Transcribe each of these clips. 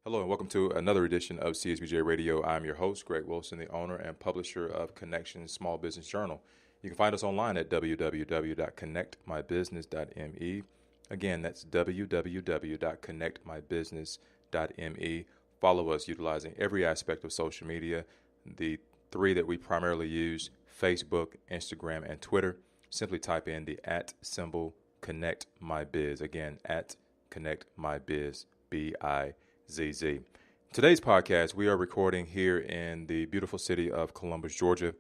Hello and welcome to another edition of CSBJ Radio. I'm your host, Greg Wilson, the owner and publisher of Connections Small Business Journal. You can find us online at www.connectmybusiness.me. Again, that's www.connectmybusiness.me. Follow us utilizing every aspect of social media. The three that we primarily use, Facebook, Instagram, and Twitter. Simply type in the @ symbol Connect My Biz. Again, @ Connect My Biz, BIZZ. Today's podcast, we are recording here in the beautiful city of Columbus, Georgia.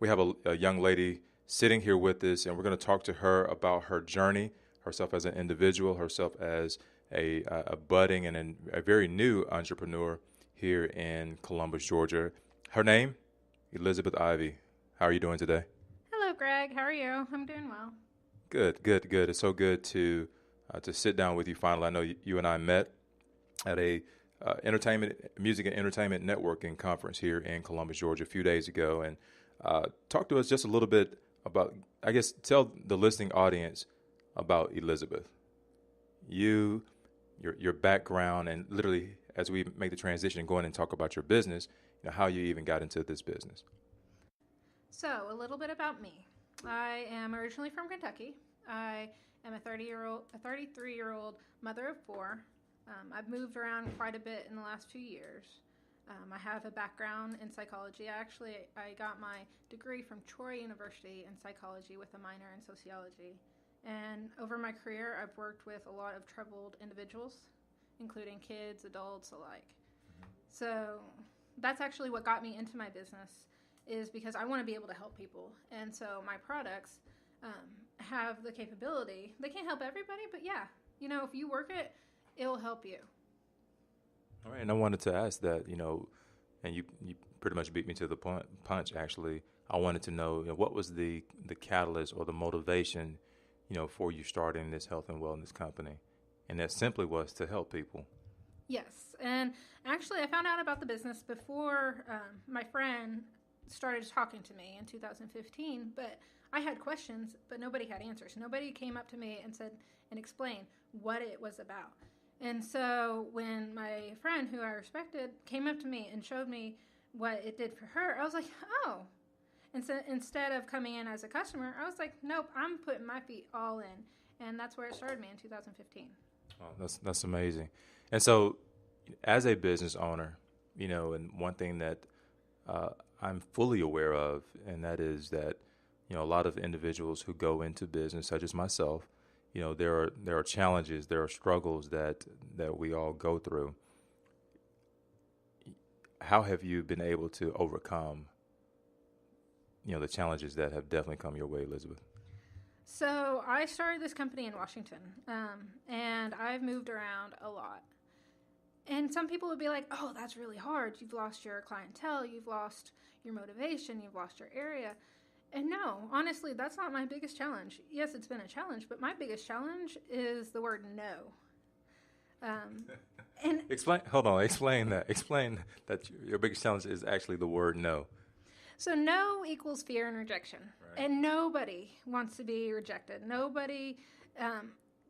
We have a young lady sitting here with us, and we're going to talk to her about her journey, herself as an individual, herself as a budding and a very new entrepreneur here in Columbus, Georgia. Her name, Elizabeth Ivie. How are you doing today? Hello, Greg. How are you? I'm doing well. Good. It's so good to sit down with you finally. I know you and I met at a music and entertainment networking conference here in Columbus, Georgia, a few days ago, and talk to us just a little bit about, I guess, tell the listening audience about Elizabeth, your background, and literally as we make the transition and go in and talk about your business, how you even got into this business. So, a little bit about me. I am originally from Kentucky. I am a 33-year-old mother of four. I've moved around quite a bit in the last few years. I have a background in psychology. I got my degree from Troy University in psychology with a minor in sociology. And over my career, I've worked with a lot of troubled individuals, including kids, adults alike. Mm-hmm. So that's actually what got me into my business, is because I want to be able to help people. And so my products have the capability. They can't help everybody, but yeah, if you work it, it'll help you. All right, and I wanted to ask that, and you pretty much beat me to the punch, actually. I wanted to know, what was the catalyst or the motivation, for you starting this health and wellness company? And that simply was to help people. Yes, and actually I found out about the business before my friend started talking to me in 2015, but I had questions, but nobody had answers. Nobody came up to me and said and explained what it was about. And so when my friend, who I respected, came up to me and showed me what it did for her, I was like, oh. And so instead of coming in as a customer, I was like, nope, I'm putting my feet all in. And that's where it started me in 2015. Oh, that's amazing. And so as a business owner, and one thing that I'm fully aware of, and that is that, a lot of individuals who go into business, such as myself, there are challenges, there are struggles that we all go through. How have you been able to overcome, the challenges that have definitely come your way, Elizabeth? So I started this company in Washington, and I've moved around a lot. And some people would be like, oh, that's really hard. You've lost your clientele, you've lost your motivation, you've lost your area. And no, honestly, that's not my biggest challenge. Yes, it's been a challenge, but my biggest challenge is the word no. Explain that. Explain that your biggest challenge is actually the word no. So no equals fear and rejection. Right. And nobody wants to be rejected. Nobody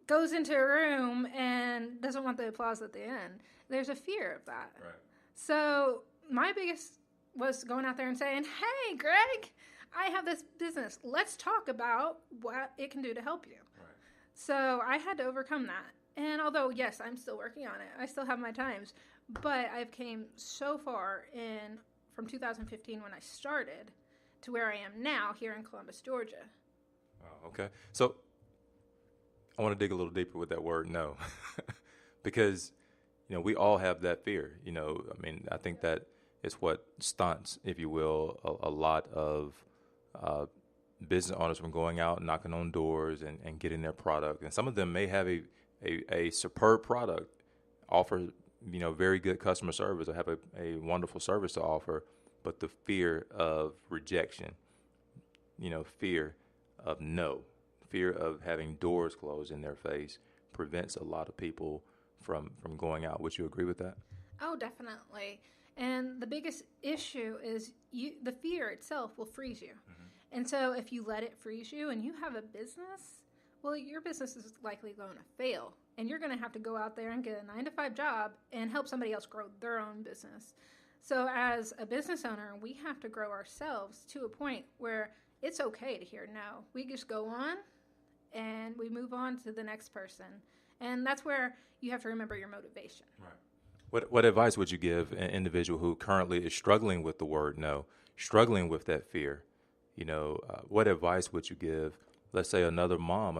goes into a room and doesn't want the applause at the end. There's a fear of that. Right. So my biggest was going out there and saying, hey, Greg, I have this business. Let's talk about what it can do to help you. Right. So I had to overcome that. And although, yes, I'm still working on it. I still have my times. But I've came so far from 2015 when I started to where I am now here in Columbus, Georgia. Oh, okay. So I want to dig a little deeper with that word no. Because, we all have that fear. I think that is what stunts, if you will, a lot of business owners from going out and knocking on doors and getting their product. And some of them may have a superb product, offer, very good customer service, or have a wonderful service to offer, but the fear of rejection, fear of no, fear of having doors closed in their face prevents a lot of people from going out. Would you agree with that? Oh, definitely. And the biggest issue is the fear itself will freeze you. Mm-hmm. And so if you let it freeze you and you have a business, well, your business is likely going to fail and you're going to have to go out there and get a 9-to-5 job and help somebody else grow their own business. So as a business owner, we have to grow ourselves to a point where it's okay to hear no. We just go on and we move on to the next person. And that's where you have to remember your motivation. Right. What advice would you give an individual who currently is struggling with the word no, struggling with that fear? What advice would you give, let's say, another mom,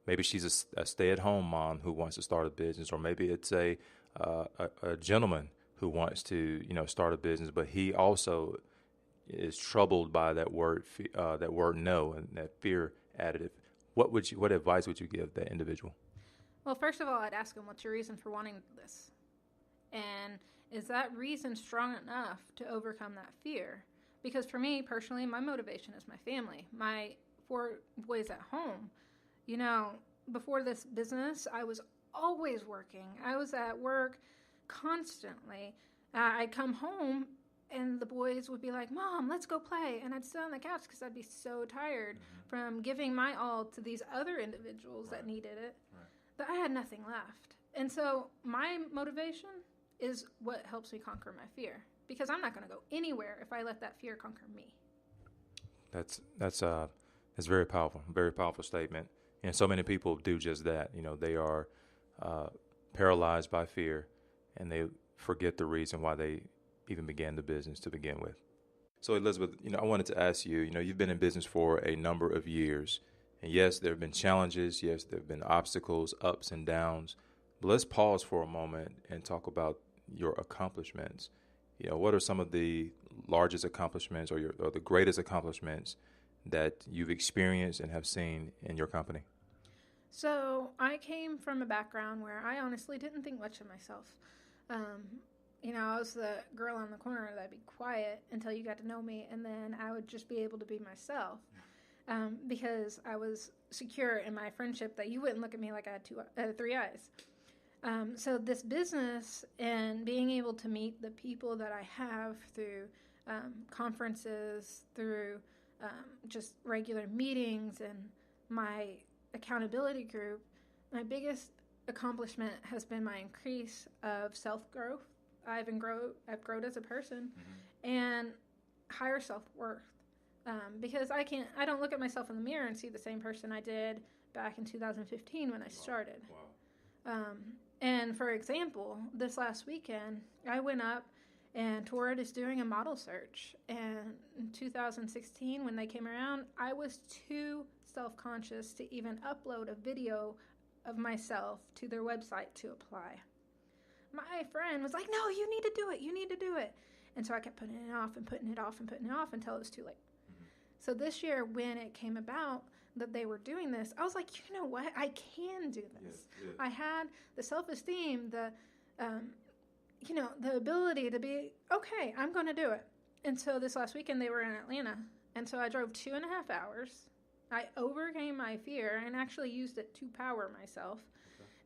maybe she's a stay-at-home mom who wants to start a business, or maybe it's a gentleman who wants to, start a business, but he also is troubled by that word no, and that fear additive. What advice would you give that individual? Well, first of all, I'd ask him, what's your reason for wanting this? And is that reason strong enough to overcome that fear? Because for me, personally, my motivation is my family, my 4 boys at home. Before this business, I was always working. I was at work constantly. I'd come home and the boys would be like, Mom, let's go play. And I'd sit on the couch because I'd be so tired from giving my all to these other individuals that needed it, that I had nothing left. And so my motivation is what helps me conquer my fear, because I'm not going to go anywhere if I let that fear conquer me. That's very powerful statement. And so many people do just that. They are paralyzed by fear, and they forget the reason why they even began the business to begin with. So Elizabeth, I wanted to ask you, you've been in business for a number of years, and yes, there have been challenges. Yes, there have been obstacles, ups and downs. But let's pause for a moment and talk about your accomplishments. What are some of the largest accomplishments or the greatest accomplishments that you've experienced and have seen in your company? So I came from a background where I honestly didn't think much of myself. I was the girl on the corner that'd be quiet until you got to know me, and then I would just be able to be myself because I was secure in my friendship that you wouldn't look at me like I had 3 eyes. So this business and being able to meet the people that I have through conferences, through just regular meetings and my accountability group, my biggest accomplishment has been my increase of self-growth. I've grown as a person and higher self-worth because I don't look at myself in the mirror and see the same person I did back in 2015 when I started. Wow. And for example, this last weekend, I went up and Torrid is doing a model search. And in 2016, when they came around, I was too self-conscious to even upload a video of myself to their website to apply. My friend was like, no, you need to do it. And so I kept putting it off until it was too late. So this year, when it came about that they were doing this, I was like, you know what? I can do this. Yes. I had the self-esteem, the ability to be, okay, I'm going to do it. And so this last weekend, they were in Atlanta. And so I drove 2.5 hours. I overcame my fear and actually used it to power myself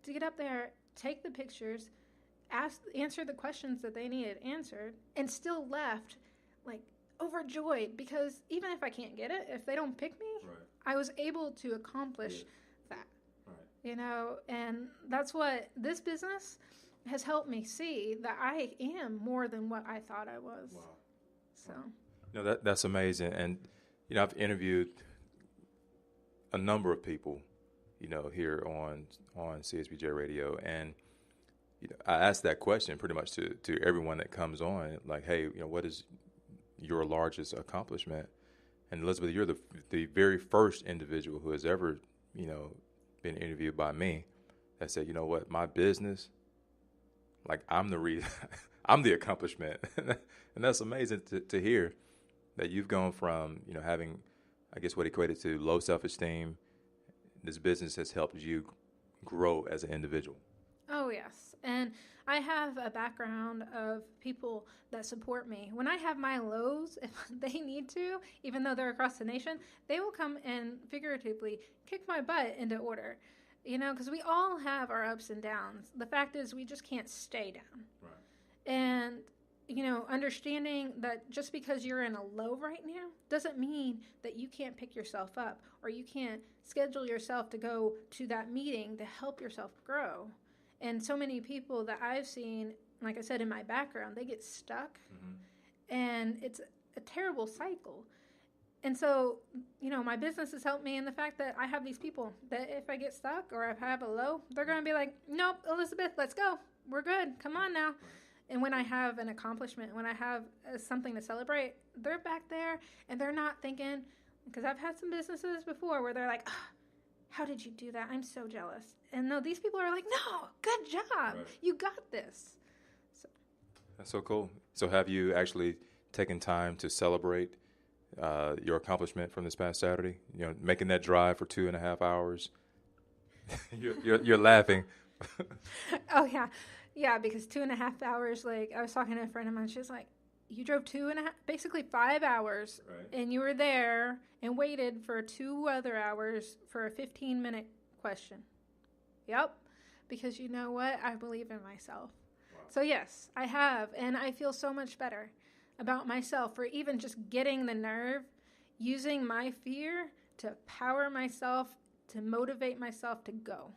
to get up there, take the pictures, answer the questions that they needed answered, and still left overjoyed, because even if I can't get it, if they don't pick me, I was able to accomplish that. And that's what this business has helped me see, that I am more than what I thought I was. Wow. So that's amazing. And I've interviewed a number of people here on CSBJ Radio, and I ask that question pretty much to everyone that comes on, like, hey, what is your largest accomplishment? And Elizabeth, you're the very first individual who has ever, been interviewed by me that said, what, my business, I'm the reason, I'm the accomplishment. And that's amazing to hear that you've gone from, having, I guess, what equated to low self-esteem. This business has helped you grow as an individual. Oh, yes. And I have a background of people that support me. When I have my lows, if they need to, even though they're across the nation, they will come and figuratively kick my butt into order. Because we all have our ups and downs. The fact is we just can't stay down. Right. And understanding that just because you're in a low right now doesn't mean that you can't pick yourself up or you can't schedule yourself to go to that meeting to help yourself grow. And so many people that I've seen, like I said, in my background, they get stuck, and it's a terrible cycle. And so, my business has helped me in the fact that I have these people that if I get stuck or if I have a low, they're going to be like, nope, Elizabeth, let's go. We're good. Come on now. And when I have an accomplishment, when I have something to celebrate, they're back there and they're not thinking, because I've had some businesses before where they're like, oh, how did you do that? I'm so jealous. And no, these people are like, no, good job. Right. You got this. So. That's so cool. So have you actually taken time to celebrate your accomplishment from this past Saturday? Making that drive for 2.5 hours. you're laughing. Oh, yeah. Yeah, because 2.5 hours, like, I was talking to a friend of mine, she was like, you drove 5 hours, right, and you were there and waited for 2 other hours for a 15-minute question. Yep, because you know what? I believe in myself. Wow. So, yes, I have, and I feel so much better about myself for even just getting the nerve, using my fear to power myself, to motivate myself to go.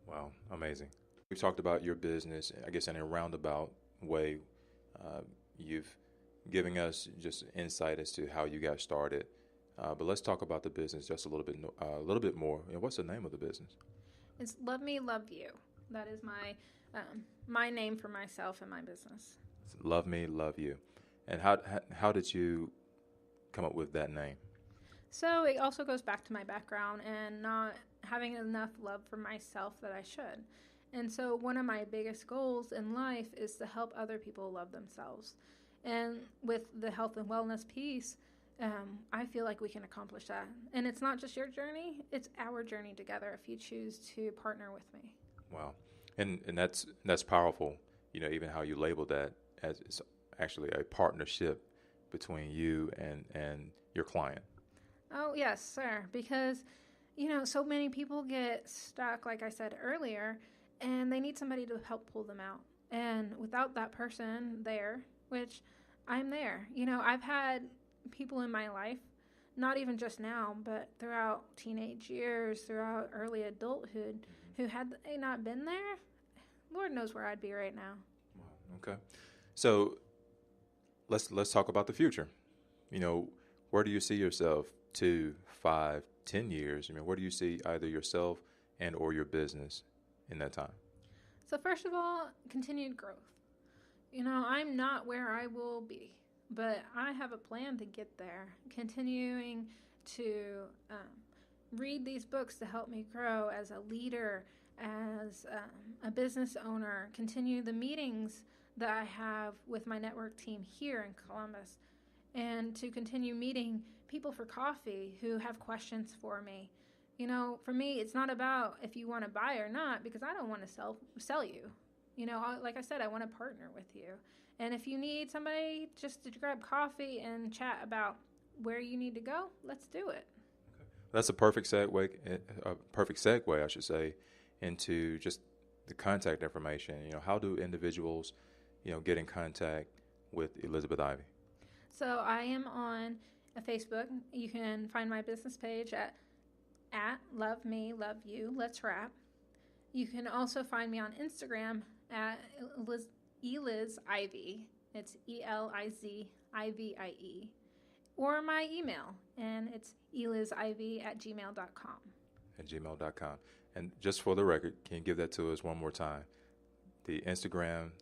Wow, amazing. We've talked about your business, I guess, in a roundabout way. You've given us just insight as to how you got started. But let's talk about the business just a little bit more. What's the name of the business? It's Love Me, Love You. That is my name for myself and my business. It's Love Me, Love You. And how did you come up with that name? So it also goes back to my background and not having enough love for myself that I should. And so one of my biggest goals in life is to help other people love themselves. And with the health and wellness piece, I feel like we can accomplish that. And it's not just your journey, it's our journey together if you choose to partner with me. Wow. And that's powerful, even how you label that as it's actually a partnership between you and your client. Oh, yes, sir. Because, so many people get stuck, like I said earlier, and they need somebody to help pull them out. And without that person there, which I'm there, I've had people in my life, not even just now, but throughout teenage years, throughout early adulthood, who had they not been there, Lord knows where I'd be right now. Okay. So let's talk about the future. Where do you see yourself 2, 5, 10 years? Where do you see either yourself and or your business in that time? So first of all, continued growth. I'm not where I will be, but I have a plan to get there. Continuing to read these books to help me grow as a leader, as a business owner, continue the meetings that I have with my network team here in Columbus, and to continue meeting people for coffee who have questions for me. For me, it's not about if you want to buy or not, because I don't want to sell you. Like I said, I want to partner with you. And if you need somebody just to grab coffee and chat about where you need to go, let's do it. Okay. That's a perfect segue, I should say, into just the contact information. How do individuals, get in contact with Elizabeth Ivie? So I am on Facebook. You can find my business page at Love Me, Love You, Let's Rap. You can also find me on Instagram at Eliz Ivie. It's ELIZIVIE. Or my email, and it's elizivie@gmail.com. At gmail.com. And just for the record, can you give that to us one more time? The Instagram,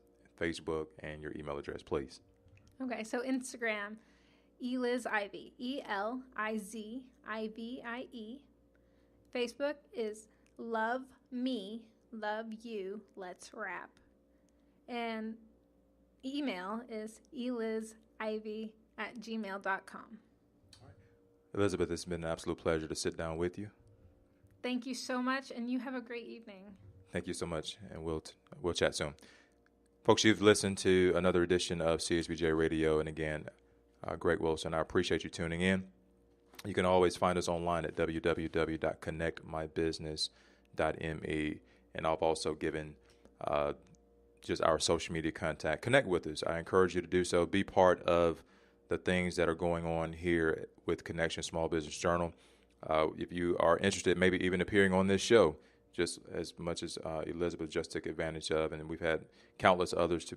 Facebook, and your email address, please. Okay, so Instagram, Eliz Ivie, ELIZIVIE. Facebook is Love Me, Love You, Let's Rap. And email is elizivie@gmail.com. Elizabeth, it's been an absolute pleasure to sit down with you. Thank you so much, and you have a great evening. Thank you so much, and we'll chat soon. Folks, you've listened to another edition of CSBJ Radio, and again, Greg Wilson, I appreciate you tuning in. You can always find us online at www.connectmybusiness.me, and I've also given just our social media contact. Connect with us. I encourage you to do so. Be part of the things that are going on here with Connection Small Business Journal. If you are interested, maybe even appearing on this show, just as much as Elizabeth just took advantage of, and we've had countless others to